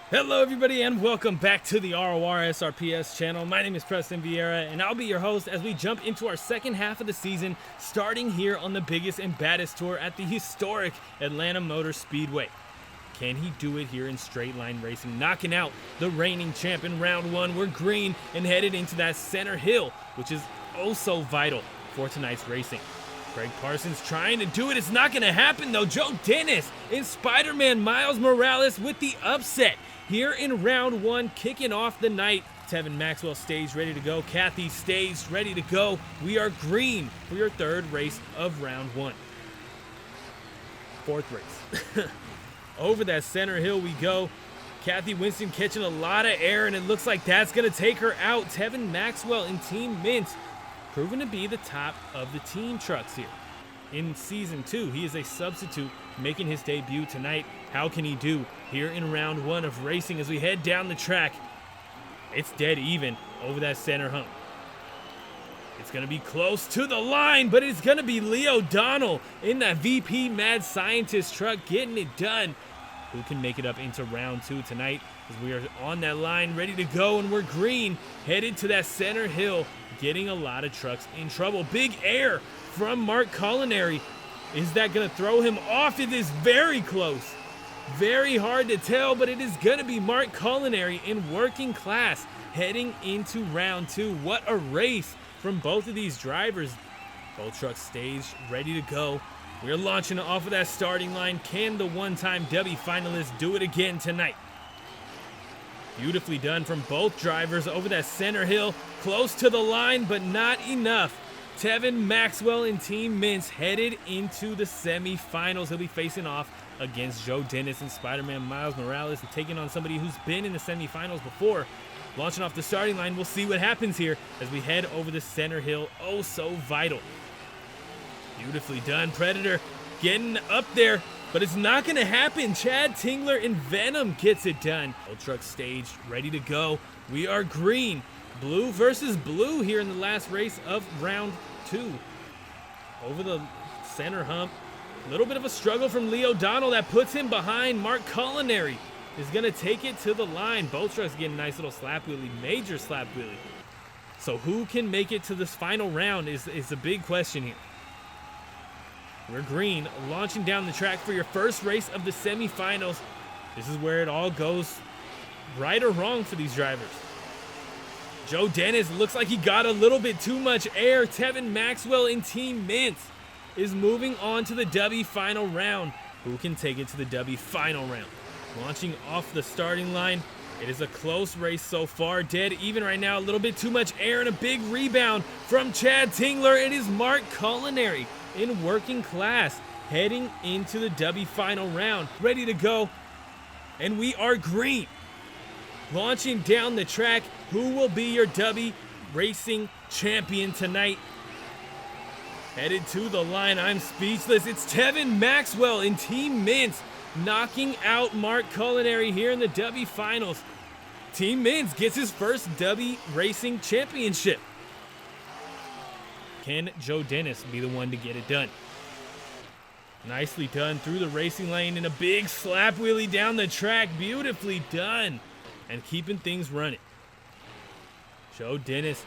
Hello everybody and welcome back to the RORSRPS channel. My name is Preston Vieira and I'll be your host as we jump into our second half of the season, starting here on the biggest and baddest tour at the historic Atlanta Motor Speedway. Can he do it here in straight line racing, knocking out the reigning champ in round one? We're green and headed into that center hill, which is oh so vital for tonight's racing. Kraig Parsons trying to do it. It's not going to happen though. Joe Dennis in Spider-Man Miles Morales with the upset here in round one, kicking off the night. Tevin Maxwell staged, ready to go. Kathy staged, ready to go. We are green for your third race of round one. Fourth race. Over that center hill we go. Kathy Winston catching a lot of air, and it looks like that's going to take her out. Tevin Maxwell in Team Meents proven to be the top of the team trucks here. In Season 2, he is a substitute making his debut tonight. How can he do here in round one of racing as we head down the track? It's dead even over that center hump. It's going to be close to the line, but it's going to be Leo Donnell in that VP Mad Scientist truck getting it done. Who can make it up into round two tonight as we are on that line ready to go, and we're green headed to that center hill, getting a lot of trucks in trouble. Big air from Mark Colineri. Is that going to throw him off? It is very close. Very hard to tell, but it is going to be Mark Colineri in working class heading into round two. What a race from both of these drivers. Both trucks staged, ready to go. We're launching off of that starting line. Can the one-time Dubby finalists do it again tonight? Beautifully done from both drivers over that center hill. Close to the line, but not enough. Tevin Maxwell and Team Meents headed into the semifinals. He'll be facing off against Joe Dennis and Spider-Man Miles Morales, and taking on somebody who's been in the semifinals before. Launching off the starting line, we'll see what happens here as we head over the center hill. Oh, so vital. Beautifully done. Predator getting up there, but it's not going to happen. Chad Tingler and Venom gets it done. Old truck staged, ready to go. We are green. Blue versus blue here in the last race of round two. Over the center hump. A little bit of a struggle from Leo Donnell that puts him behind. Mark Colineri is going to take it to the line. Both trucks getting a nice little slap wheelie, major slap wheelie. So who can make it to this final round is a big question here. We're green, launching down the track for your first race of the semifinals. This is where it all goes right or wrong for these drivers. Joe Dennis looks like he got a little bit too much air. Tevin Maxwell in Team Meents is moving on to the Dubby final round. Who can take it to the Dubby final round? Launching off the starting line. It is a close race so far. Dead even right now. A little bit too much air and a big rebound from Chad Tingler. It is Mark Colineri in working class heading into the Dubby final round. Ready to go. And we are green. Launching down the track. Who will be your Dubby racing champion tonight? Headed to the line. I'm speechless. It's Tevin Maxwell in Team Meents knocking out Mark Colineri here in the Dubby finals. Team Meents gets his first Dubby racing championship. Can Joe Dennis be the one to get it done? Nicely done through the racing lane and a big slap wheelie down the track. Beautifully done. And keeping things running. Joe Dennis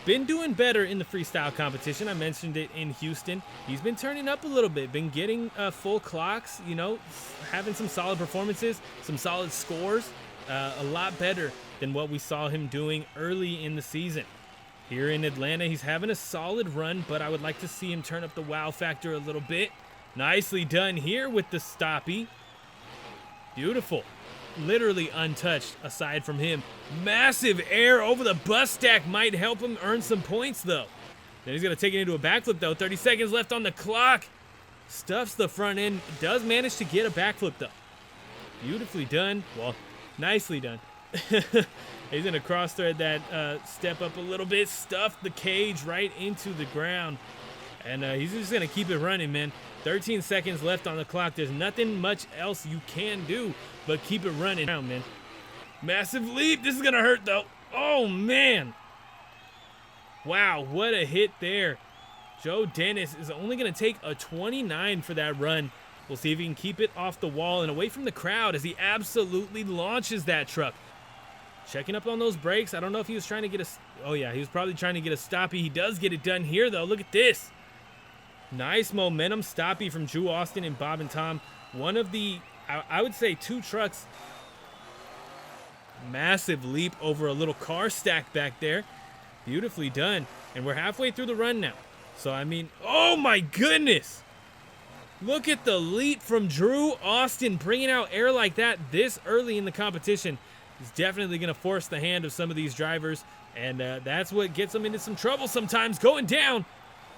been doing better in the freestyle competition. I mentioned it in Houston. He's been turning up a little bit, been getting full clocks, you know, having some solid performances, some solid scores, a lot better than what we saw him doing early in the season. Here in Atlanta, he's having a solid run, but I would like to see him turn up the wow factor a little bit. Nicely done here with the stoppie. Beautiful. Literally untouched aside from him. Massive air over the bus stack might help him earn some points though. Then he's going to take it into a backflip though. 30 seconds left on the clock. Stuffs the front end. Does manage to get a backflip though. Beautifully done. Well, nicely done. He's going to cross thread that step up a little bit. Stuff the cage right into the ground. And he's just going to keep it running, man. 13 seconds left on the clock. There's nothing much else you can do but keep it running down, man. Massive leap. This is going to hurt, though. Oh, man. Wow, what a hit there. Joe Dennis is only going to take a 29 for that run. We'll see if he can keep it off the wall and away from the crowd as he absolutely launches that truck. Checking up on those brakes. I don't know if he was trying to get a... Oh, yeah, he was probably trying to get a stoppie. He does get it done here, though. Look at this. Nice momentum stoppie from Drew Austin and Bob and Tom. One of the, I would say, 2 trucks. Massive leap over a little car stack back there. Beautifully done. And we're halfway through the run now. So, I mean, oh, my goodness. Look at the leap from Drew Austin. Bringing out air like that this early in the competition is definitely going to force the hand of some of these drivers. And that's what gets them into some trouble sometimes, going down.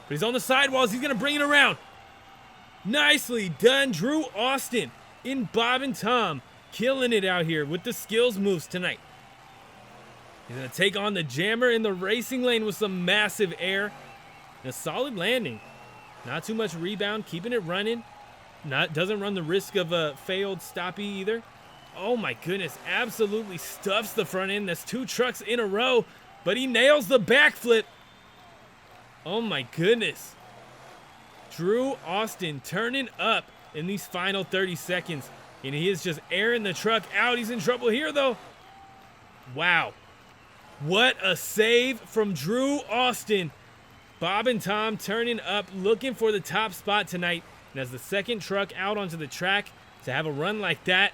But he's on the sidewalls. He's going to bring it around. Nicely done, Drew Austin in Bob and Tom. Killing it out here with the skills moves tonight. He's going to take on the jammer in the racing lane with some massive air. And a solid landing. Not too much rebound, keeping it running. Doesn't run the risk of a failed stoppie either. Oh my goodness, absolutely stuffs the front end. That's 2 trucks in a row, but he nails the backflip. Oh my goodness. Drew Austin turning up in these final 30 seconds. And he is just airing the truck out. He's in trouble here though. Wow. What a save from Drew Austin. Bob and Tom turning up, looking for the top spot tonight. And as the second truck out onto the track, to have a run like that,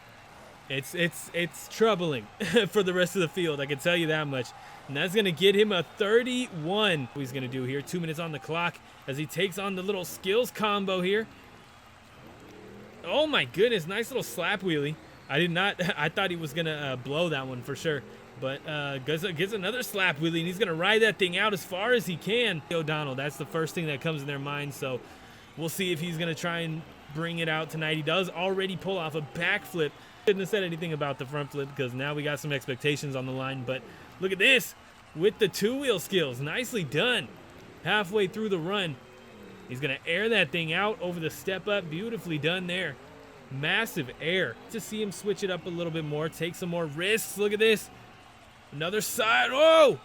it's troubling for the rest of the field. I can tell you that much. And that's going to get him a 31. What he's going to do here, 2 minutes on the clock as he takes on the little skills combo here. Oh my goodness, nice little slap wheelie. I thought he was going to blow that one for sure. But gets another slap wheelie, and he's going to ride that thing out as far as he can. O'Donnell, that's the first thing that comes in their mind. So we'll see if he's going to try and bring it out tonight. He does already pull off a backflip. Couldn't have said anything about the front flip because now we got some expectations on the line. But look at this with the 2-wheel skills. Nicely done. Halfway through the run, he's going to air that thing out over the step up. Beautifully done there. Massive air. To see him switch it up a little bit more, take some more risks. Look at this. Another side. Oh,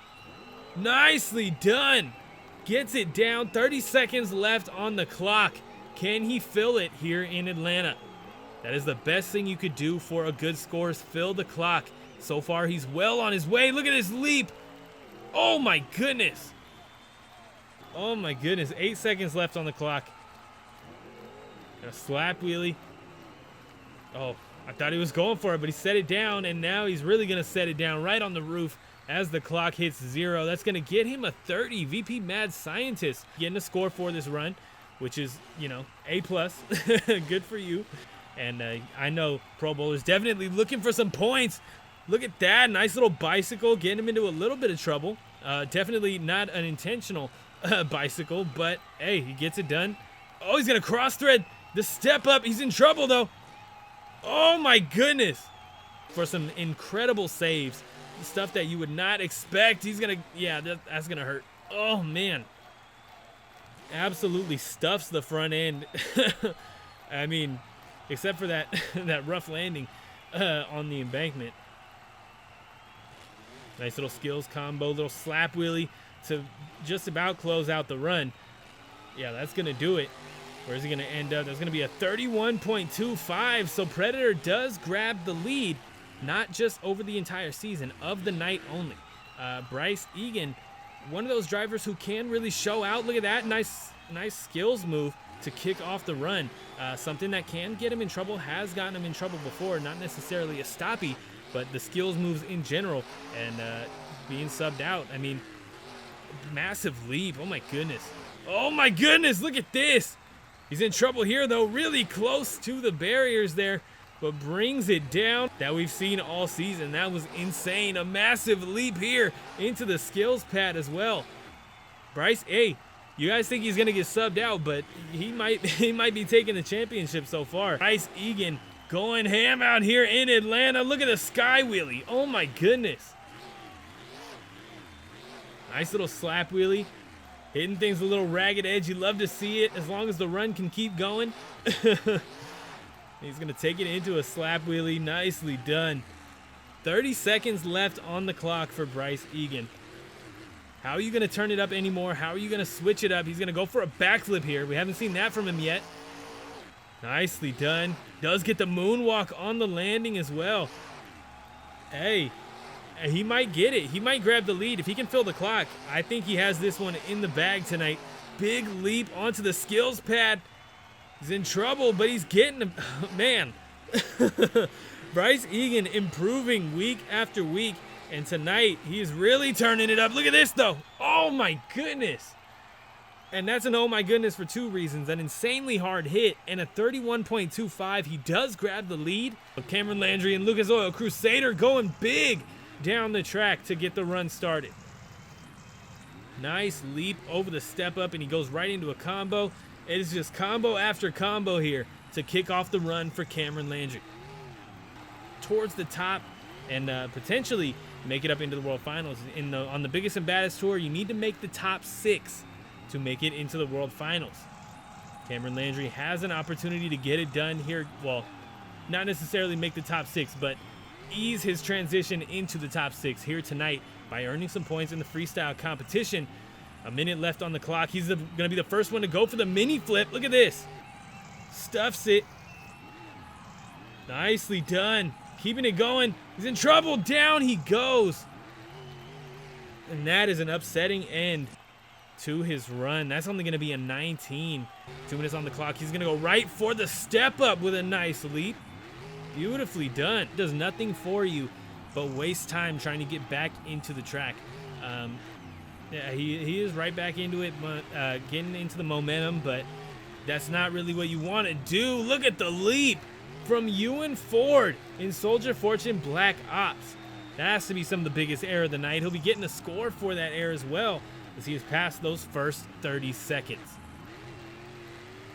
nicely done. Gets it down. 30 seconds left on the clock. Can he fill it here in Atlanta? That is the best thing you could do for a good score, is fill the clock. So far, he's well on his way. Look at his leap. Oh, my goodness. Oh, my goodness. 8 seconds left on the clock. A slap wheelie. Oh, I thought he was going for it, but he set it down, and now he's really going to set it down right on the roof as the clock hits 0. That's going to get him a 30. VP Mad Scientist getting a score for this run, which is, you know, A+. Good for you. And I know Pro Bowler's definitely looking for some points. Look at that. Nice little bicycle, getting him into a little bit of trouble. Definitely not an intentional bicycle, but, hey, he gets it done. Oh, he's going to cross-thread the step up. He's in trouble, though. Oh, my goodness. For some incredible saves. Stuff that you would not expect. He's going to, yeah, that's going to hurt. Oh, man. Absolutely stuffs the front end. I mean, except for that, that rough landing on the embankment. Nice little skills combo, little slap wheelie to just about close out the run. Yeah, that's going to do it. Where's he going to end up? There's going to be a 31.25. So Predator does grab the lead, not just over the entire season, of the night only. Bryce Eagan, one of those drivers who can really show out. Look at that. Nice skills move to kick off the run. Something that can get him in trouble, has gotten him in trouble before. Not necessarily a stoppie, but the skills moves in general. And being subbed out. I mean, massive leap. Oh, my goodness. Oh, my goodness. Look at this. He's in trouble here, though, really close to the barriers there, but brings it down. That we've seen all season. That was insane. A massive leap here into the skills pad as well. Bryce, hey, you guys think he's going to get subbed out, but he might be taking the championship so far. Bryce Eagan going ham out here in Atlanta. Look at the sky wheelie. Oh, my goodness. Nice little slap wheelie. Hitting things a little ragged edge. You love to see it as long as the run can keep going. He's going to take it into a slap wheelie. Nicely done. 30 seconds left on the clock for Bryce Eagan. How are you going to turn it up anymore? How are you going to switch it up? He's going to go for a backflip here. We haven't seen that from him yet. Nicely done. Does get the moonwalk on the landing as well. Hey, he might get it. He might grab the lead. If he can fill the clock, I think he has this one in the bag tonight. Big leap onto the skills pad. He's in trouble, but he's getting him. Man, Bryce Eagan improving week after week. And tonight, he's really turning it up. Look at this, though. Oh, my goodness. And that's an oh my goodness for two reasons. An insanely hard hit and a 31.25. He does grab the lead. Cameron Landry and Lucas Oil Crusader going big down the track to get the run started. Nice leap over the step up, and he goes right into a combo. It is just combo after combo here to kick off the run for Cameron Landry. Towards the top and potentially make it up into the World Finals. On the Biggest and Baddest Tour, you need to make the top 6 to make it into the World Finals. Cameron Landry has an opportunity to get it done here. Well, not necessarily make the top 6, but ease his transition into the top 6 here tonight by earning some points in the freestyle competition. A minute left on the clock. He's going to be the first one to go for the mini flip. Look at this. Stuffs it. Nicely done. Keeping it going. He's in trouble. Down he goes. And that is an upsetting end to his run. That's only going to be a 19. 2 minutes on the clock. He's going to go right for the step up with a nice leap. Beautifully done. Does nothing for you but waste time trying to get back into the track. Yeah, he is right back into it, getting into the momentum, but that's not really what you want to do. Look at the leap from Ewan Ford in Soldier Fortune Black Ops. That has to be some of the biggest air of the night. He'll be getting a score for that air as well, as he has passed those first 30 seconds.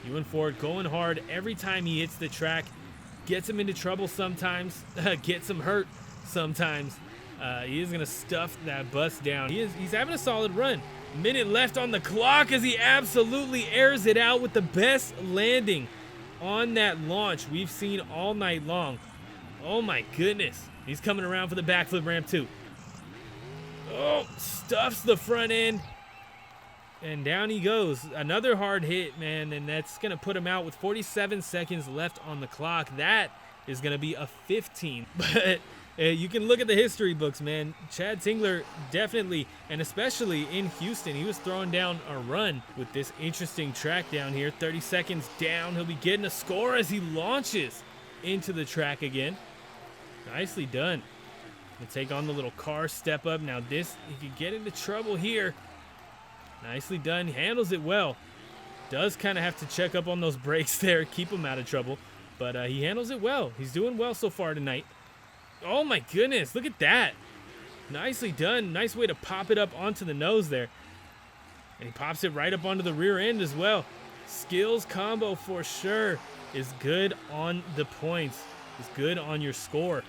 Ewan Ford going hard every time he hits the track. Gets him into trouble sometimes, gets him hurt sometimes. He is going to stuff that bus down. He's having a solid run. Minute left on the clock as he absolutely airs it out with the best landing on that launch we've seen all night long. Oh my goodness. He's coming around for the backflip ramp too. Oh, stuffs the front end. And down he goes. Another hard hit, man, and that's going to put him out with 47 seconds left on the clock. That is going to be a 15. But you can look at the history books, man. Chad Tingler definitely, and especially in Houston, he was throwing down a run with this interesting track down here. 30 seconds down. He'll be getting a score as he launches into the track again. Nicely done. He'll take on the little car step up. Now this, he could get into trouble here. Nicely done. Handles it well. Does kind of have to check up on those brakes there, keep him out of trouble. But he handles it well. He's doing well so far tonight. Oh my goodness, look at that. Nicely done. Nice way to pop it up onto the nose there. And he pops it right up onto the rear end as well. Skills combo for sure is good on the points. Is good on your score.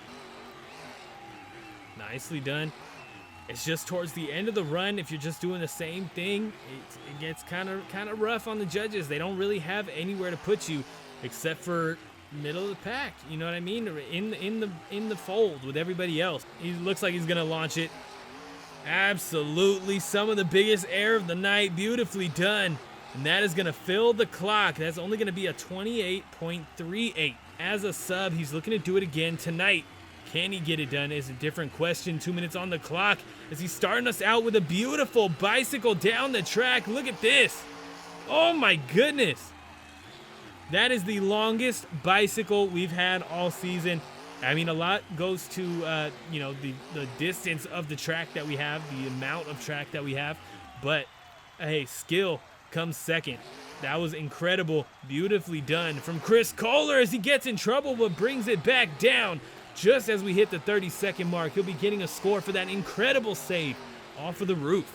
Nicely done. It's just towards the end of the run. If you're just doing the same thing, it gets kind of rough on the judges. They don't really have anywhere to put you except for middle of the pack. You know what I mean? In the fold with everybody else. He looks like he's gonna launch it. Absolutely, some of the biggest air of the night. Beautifully done. And that is gonna fill the clock. That's only gonna be a 28.38. As a sub, he's looking to do it again tonight. Can he get it done is a different question. 2 minutes on the clock as he's starting us out with a beautiful bicycle down the track. Look at this. Oh my goodness. That is the longest bicycle we've had all season. I mean, a lot goes to, the distance of the track that we have, the amount of track that we have. But, hey, skill comes second. That was incredible. Beautifully done from Chris Koehler as he gets in trouble but brings it back down. Just as we hit the 30-second mark, he'll be getting a score for that incredible save off of the roof.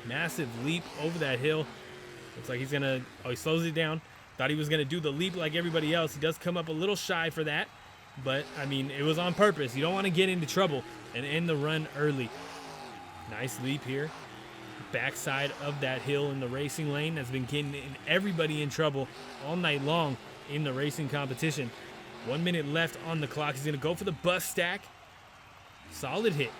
Massive leap over that hill. Looks like he's going to... Oh, he slows it down. Thought he was going to do the leap like everybody else. He does come up a little shy for that. But, I mean, it was on purpose. You don't want to get into trouble and end the run early. Nice leap here. Backside of that hill in the racing lane has been getting everybody in trouble all night long in the racing competition. 1 minute left on the clock. He's going to go for the bus stack. Solid hit.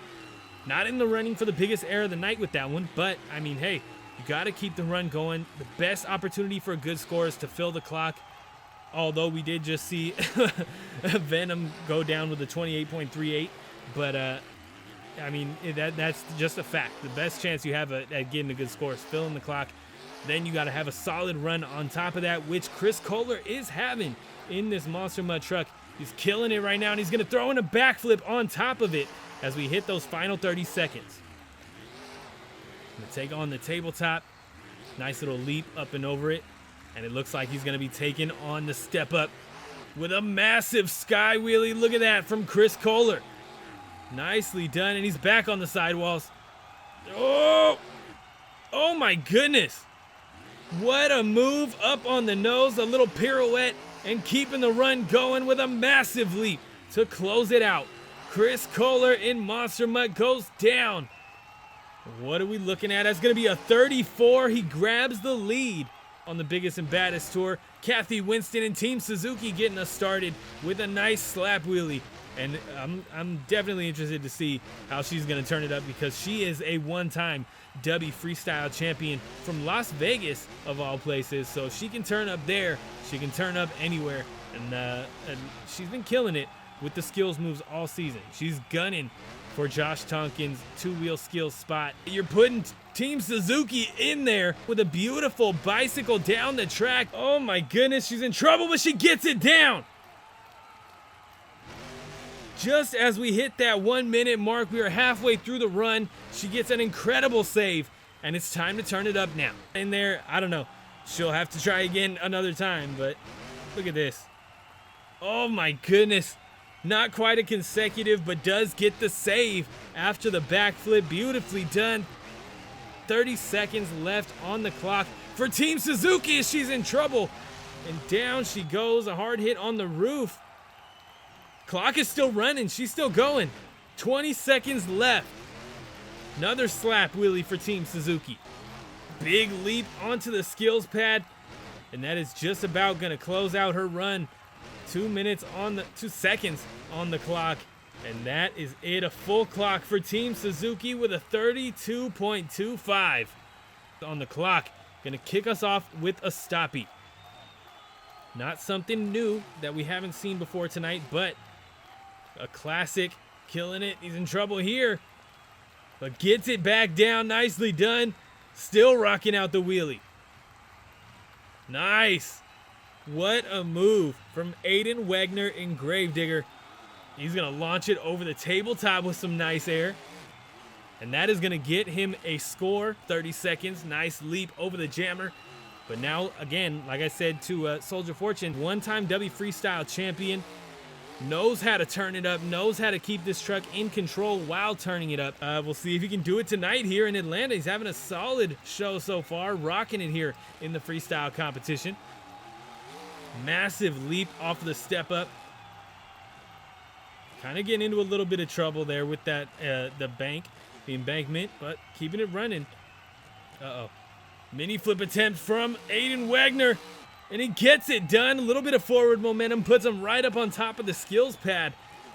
Not in the running for the biggest air of the night with that one, but, I mean, hey, you got to keep the run going. The best opportunity for a good score is to fill the clock. although we did just see Venom go down with a 28.38. But, I mean, that's just a fact. The best chance you have at getting a good score is filling the clock. Then you got to have a solid run on top of that, which Koehler is having in this Monster Mud truck. He's killing it right now, and he's going to throw in a backflip on top of it as we hit those final 30 seconds. Going to take on the tabletop. Nice little leap up and over it. And it looks like he's going to be taking on the step up with a massive sky wheelie. Look at that from Koehler. Nicely done, and he's back on the sidewalls. Oh my goodness. What a move up on the nose, a little pirouette, and keeping the run going with a massive leap to close it out. Koehler in Monster Mutt goes down. What are we looking at? That's going to be a 34. He grabs the lead on the biggest and baddest tour. Kathy Winston and Team Suzuki getting us started with a nice slap wheelie. And I'm definitely interested to see how she's going to turn it up, because she is a one-time Dubby freestyle champion from Las Vegas, of all places. So if she can turn up there, she can turn up anywhere. And she's been killing it with the skills moves all season. She's gunning for Josh Tonkin's two-wheel skills spot. You're putting Team Suzuki in there with a beautiful bicycle down the track. Oh my goodness, she's in trouble, but she gets it down. Just as we hit that 1 minute mark, we are halfway through the run. She gets an incredible save, and it's time to turn it up now. In there, I don't know. She'll have to try again another time, but look at this. Oh my goodness. Not quite a consecutive, but does get the save after the backflip. Beautifully done. 30 seconds left on the clock for Team Suzuki as she's in trouble. And down she goes. A hard hit on the roof. Clock is still running. She's still going. 20 seconds left. Another slap wheelie for Team Suzuki. Big leap onto the skills pad. And that is just about going to close out her run. 2 seconds on the clock. And that is it. A full clock for Team Suzuki with a 32.25 on the clock. Going to kick us off with a stoppie. Not something new that we haven't seen before tonight, but a classic. Killing it. He's in trouble here, but gets it back down. Nicely done. Still rocking out the wheelie. Nice. What a move from Aiden, Wegner, and Gravedigger. He's going to launch it over the tabletop with some nice air. And that is going to get him a score. 30 seconds. Nice leap over the jammer. But now, again, like I said to Soldier Fortune, one-time W Freestyle champion. Knows how to turn it up. Knows how to keep this truck in control while turning it up. We'll see if he can do it tonight here in Atlanta. He's having a solid show so far. Rocking it here in the freestyle competition. Massive leap off of the step up. Kind of getting into a little bit of trouble there with that the embankment, but keeping it running. Mini flip attempt from Aiden Wegner, and he gets it done. A little bit of forward momentum puts him right up on top of the skills pad.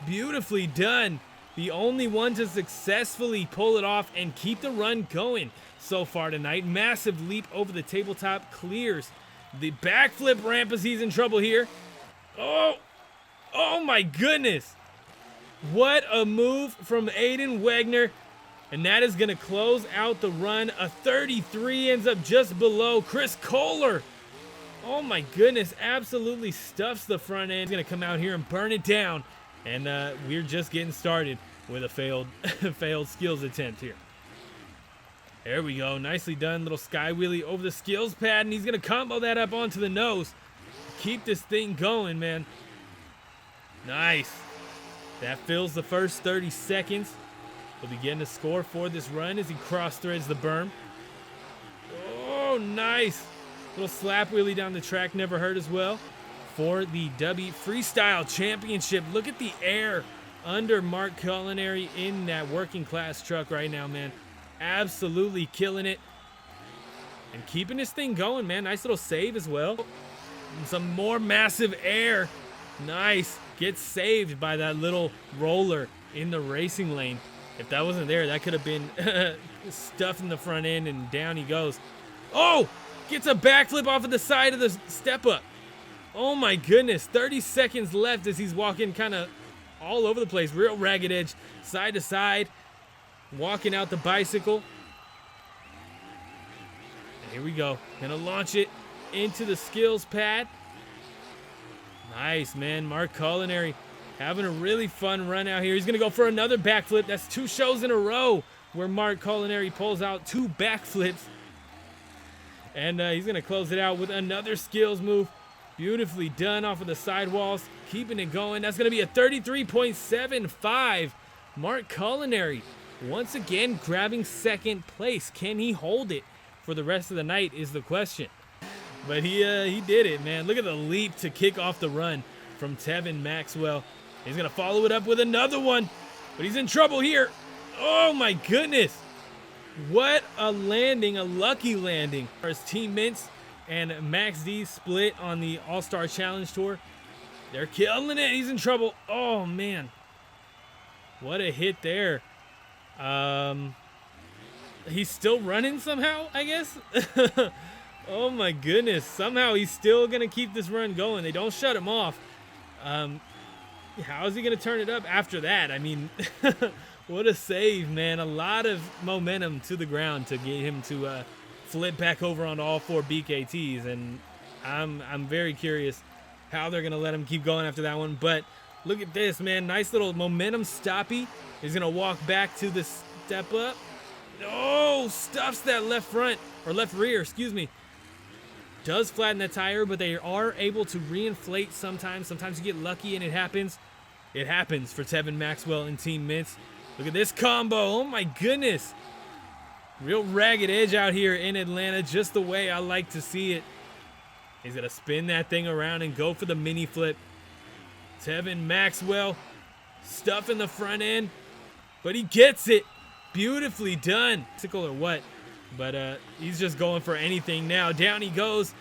Beautifully done. The only one to successfully pull it off and keep the run going so far tonight. Massive leap over the tabletop, clears the backflip ramp as he's in trouble here. Oh my goodness. What a move from Aiden Wegner. And that is going to close out the run. A 33 ends up just below Koehler. Oh my goodness, absolutely stuffs the front end. He's going to come out here and burn it down. And we're just getting started with a failed skills attempt here. There we go, nicely done. Little sky wheelie over the skills pad, and he's going to combo that up onto the nose. Keep this thing going, man. Nice. That fills the first 30 seconds. He'll be getting a score for this run as he cross-threads the berm. Oh, nice. Little slap wheelie down the track, never hurt as well. For the W Freestyle Championship. Look at the air under Mark Colineri in that working class truck right now, man. Absolutely killing it. And keeping this thing going, man. Nice little save as well. And some more massive air. Nice. Gets saved by that little roller in the racing lane. If that wasn't there, that could have been stuffed in the front end, and down he goes. Oh! Gets a backflip off of the side of the step up. Oh my goodness, 30 seconds left as he's walking kind of all over the place. Real ragged edge, side to side, walking out the bicycle. And here we go. Gonna launch it into the skills pad. Nice, man. Mark Colineri having a really fun run out here. He's gonna go for another backflip. That's 2 shows in a row where Mark Colineri pulls out 2 backflips. And he's gonna close it out with another skills move. Beautifully done off of the sidewalls, keeping it going. That's gonna be a 33.75. Mark Colineri once again grabbing second place. Can he hold it for the rest of the night is the question. But he did it, man. Look at the leap to kick off the run from Tevin Maxwell. He's gonna follow it up with another one, but he's in trouble here. Oh my goodness. What a landing, a lucky landing. As Team Meents and Max D split on the All-Star Challenge Tour. They're killing it. He's in trouble. Oh man. What a hit there. He's still running somehow, I guess. Oh my goodness. Somehow he's still going to keep this run going. They don't shut him off. How is he going to turn it up after that? I mean, what a save, man. A lot of momentum to the ground to get him to flip back over on all 4 BKTs. And I'm very curious how they're going to let him keep going after that one. But look at this, man. Nice little momentum stoppy. He's going to walk back to the step up. Oh, stuffs that left front, or left rear, excuse me. Does flatten that tire, but they are able to reinflate sometimes. Sometimes you get lucky and it happens. It happens for Tevin Maxwell and Team Meents. Look at this combo. Oh my goodness. Real ragged edge out here in Atlanta, just the way I like to see it. He's going to spin that thing around and go for the mini flip. Tevin Maxwell stuffing the front end, but he gets it. Beautifully done. Tickle or what? But he's just going for anything now. Down he goes.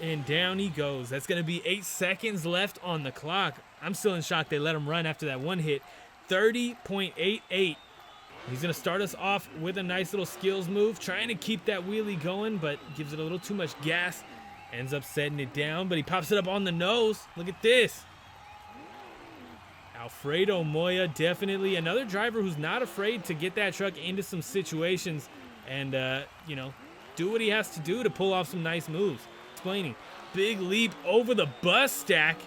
And down he goes. That's going to be 8 seconds left on the clock. I'm still in shock they let him run after that one hit. 30.88. He's going to start us off with a nice little skills move. Trying to keep that wheelie going, but gives it a little too much gas. Ends up setting it down, but he pops it up on the nose. Look at this. Alfredo Moya, definitely another driver who's not afraid to get that truck into some situations and, you know, do what he has to do to pull off some nice moves. Explaining. Big leap over the bus stack.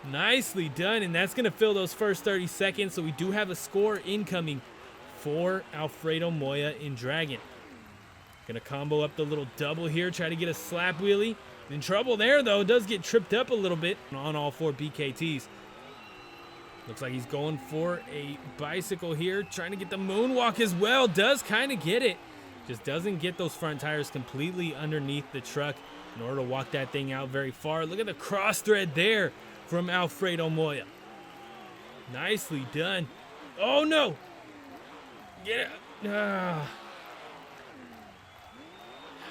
Nicely done, and that's going to fill those first 30 seconds, so we do have a score incoming for Alfredo Moya in Dragon. Going to combo up the little double here, try to get a slap wheelie. In trouble there, though. Does get tripped up a little bit on all 4 BKTs. Looks like he's going for a bicycle here, trying to get the moonwalk as well. Does kind of get it. Just doesn't get those front tires completely underneath the truck in order to walk that thing out very far. Look at the cross thread there from Alfredo Moya. Nicely done. Oh, no. Get it.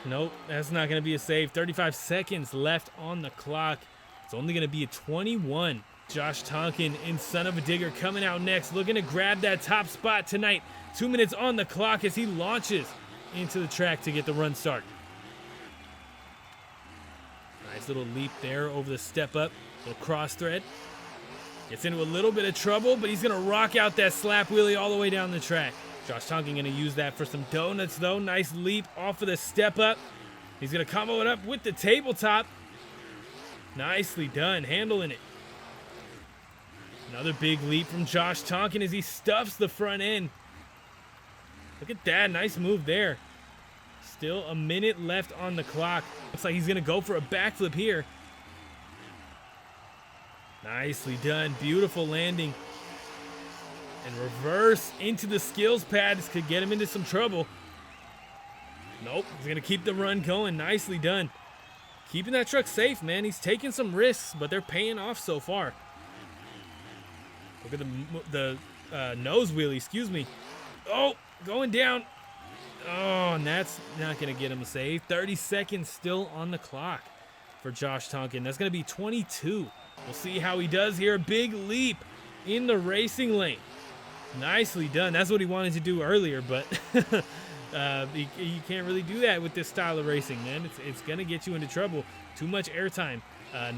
Nope, that's not going to be a save. 35 seconds left on the clock. It's only going to be a 21. Josh Tonkin and Son of a Digger coming out next, looking to grab that top spot tonight. 2 minutes on the clock as he launches into the track to get the run start. Nice little leap there over the step up, little cross thread. Gets into a little bit of trouble, but he's going to rock out that slap wheelie all the way down the track. Josh Tonkin going to use that for some donuts, though. Nice leap off of the step up. He's going to combo it up with the tabletop. Nicely done, handling it. Another big leap from Josh Tonkin as he stuffs the front end. Look at that, nice move there. Still a minute left on the clock. Looks like he's going to go for a backflip here. Nicely done, beautiful landing. And reverse into the skills pad. This could get him into some trouble. Nope, he's going to keep the run going. Nicely done. Keeping that truck safe, man. He's taking some risks, but they're paying off so far. Look at the nose wheelie, excuse me. Oh, going down. Oh, and that's not going to get him a save. 30 seconds still on the clock for Josh Tonkin. That's going to be 22. We'll see how he does here. Big leap in the racing lane. Nicely done. That's what he wanted to do earlier, but you can't really do that with this style of racing, man. It's going to get you into trouble. Too much airtime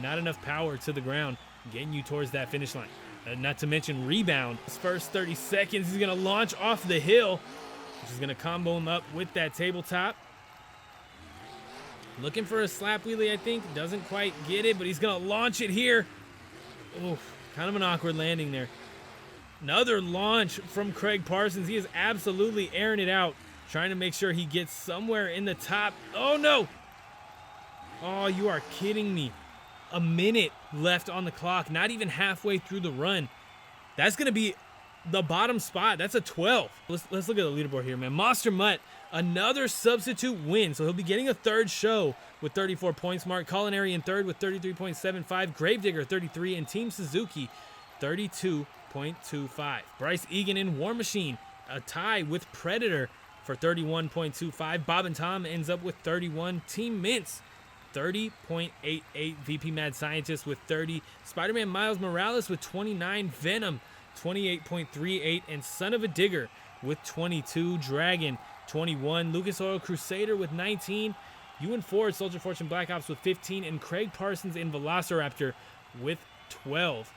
not enough power to the ground, getting you towards that finish line. Not to mention rebound. His first 30 seconds, he's going to launch off the hill, which is going to combo him up with that tabletop. Looking for a slap wheelie, I think. Doesn't quite get it, but he's going to launch it here. Oof, kind of an awkward landing there. Another launch from Kraig Parsons. He is absolutely airing it out, trying to make sure he gets somewhere in the top. Oh, no. Oh, you are kidding me. A minute left on the clock, not even halfway through the run. That's going to be the bottom spot. That's a 12. Let's look at the leaderboard here, man. Monster Mutt, another substitute win, so he'll be getting a third show with 34 points. Mark Colineri in third with 33.75. Gravedigger 33, and Team Suzuki 32.25. Bryce Eagan in War Machine, a tie with Predator for 31.25. Bob and Tom ends up with 31. Team Meents 30.88. VP Mad Scientist with 30. Spider-Man Miles Morales with 29. Venom 28.38, and Son of a Digger with 22. Dragon 21. Lucas Oil Crusader with 19. Ewan Ford Soldier Fortune Black Ops with 15, and Kraig Parsons in Velociraptor with 12.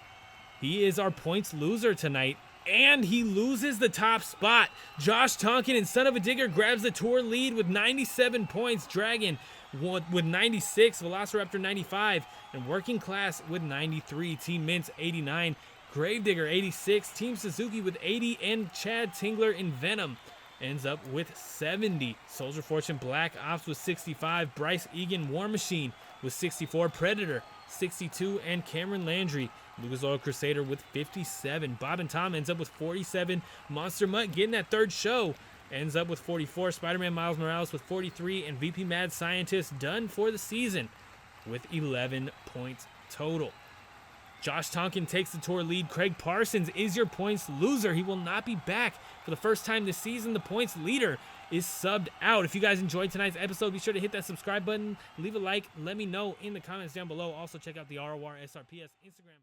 He is our points loser tonight, and he loses the top spot. Josh Tonkin and Son of a Digger grabs the tour lead with 97 points. Dragon with 96, Velociraptor 95, and Working Class with 93. Team Meents 89, Gravedigger 86, Team Suzuki with 80, and Chad Tingler in Venom ends up with 70. Soldier Fortune Black Ops with 65, Bryce Eagan War Machine with 64, Predator 62, and Cameron Landry Lucas Oil Crusader with 57. Bob and Tom ends up with 47. Monster Mutt getting that third show ends up with 44. Spider-Man Miles Morales with 43, and VP Mad Scientist done for the season with 11 points total. Josh Tonkin takes the tour lead. Kraig Parsons is your points loser. He will not be back for the first time this season. The points leader is subbed out. If you guys enjoyed tonight's episode, be sure to hit that subscribe button, leave a like, let me know in the comments down below. Also check out the RORSRPS Instagram.